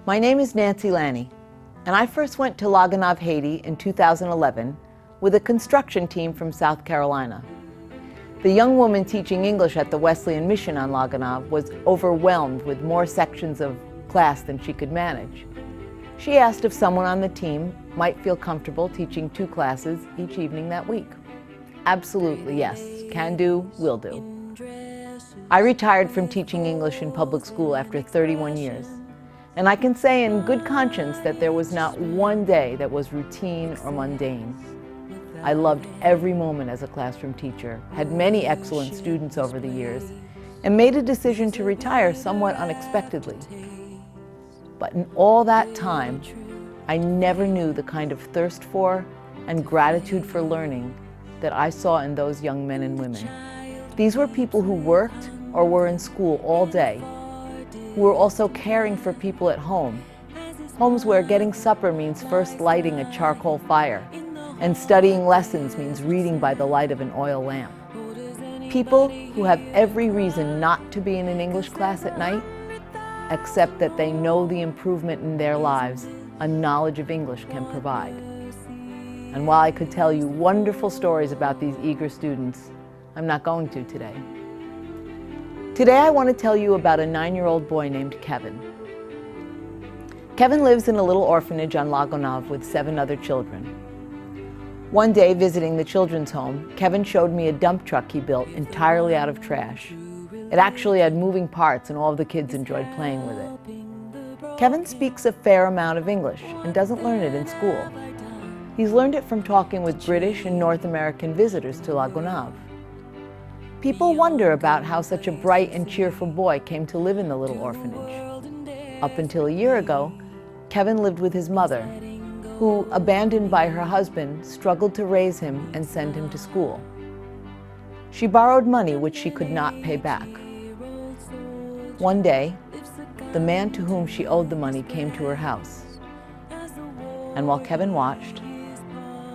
My name is Nancy Lanni, and I first went to Gonave, Haiti in 2011 with a construction team from South Carolina. The young woman teaching English at the Wesleyan Mission on Gonave was overwhelmed with more sections of class than she could manage. She asked if someone on the team might feel comfortable teaching 2 classes each evening that week. Absolutely, yes. Can do, will do. I retired from teaching English in public school after 31 years. And I can say in good conscience that there was not one day that was routine or mundane. I loved every moment as a classroom teacher, had many excellent students over the years, and made a decision to retire somewhat unexpectedly. But in all that time, I never knew the kind of thirst for and gratitude for learning that I saw in those young men and women. These were people who worked or were in school all day, who were also caring for people at home, homes where getting supper means first lighting a charcoal fire, and studying lessons means reading by the light of an oil lamp. People who have every reason not to be in an English class at night, except that they know the improvement in their lives a knowledge of English can provide. And while I could tell you wonderful stories about these eager students, I'm not going to today. Today I want to tell you about a 9-year-old boy named Kevin. Kevin lives in a little orphanage on Gonave with 7 other children. One day, visiting the children's home, Kevin showed me a dump truck he built entirely out of trash. It actually had moving parts and all of the kids enjoyed playing with it. Kevin speaks a fair amount of English and doesn't learn it in school. He's learned it from talking with British and North American visitors to Gonave. People wonder about how such a bright and cheerful boy came to live in the little orphanage. Up until a year ago, Kevin lived with his mother, who, abandoned by her husband, struggled to raise him and send him to school. She borrowed money which she could not pay back. One day, the man to whom she owed the money came to her house, and while Kevin watched,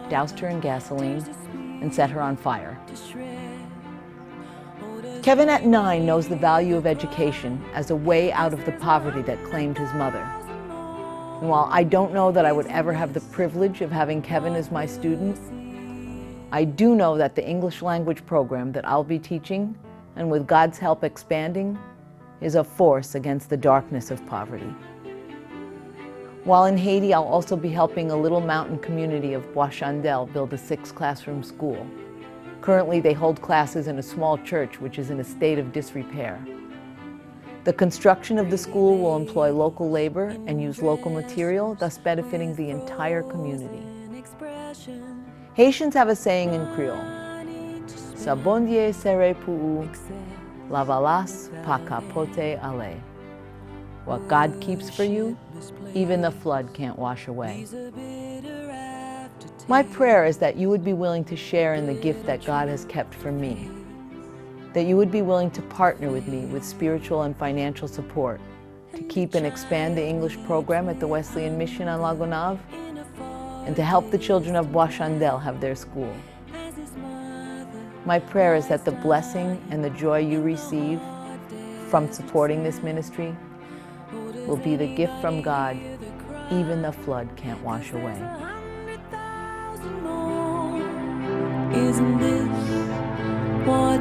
doused her in gasoline and set her on fire. Kevin at 9 knows the value of education as a way out of the poverty that claimed his mother. And while I don't know that I would ever have the privilege of having Kevin as my student, I do know that the English language program that I'll be teaching, and with God's help expanding, is a force against the darkness of poverty. While in Haiti, I'll also be helping a little mountain community of Bwa Chandel build a 6-classroom school. Currently, they hold classes in a small church which is in a state of disrepair. The construction of the school will employ local labor and use local material, thus benefiting the entire community. Haitians have a saying in Creole, "Sa bon Dieu sere pou la valas pa capote ale." What God keeps for you, even the flood can't wash away. My prayer is that you would be willing to share in the gift that God has kept for me, that you would be willing to partner with me with spiritual and financial support to keep and expand the English program at the Wesleyan Mission on Gonave, and to help the children of Bwa Chandel have their school. My prayer is that the blessing and the joy you receive from supporting this ministry will be the gift from God even the flood can't wash away. Isn't this what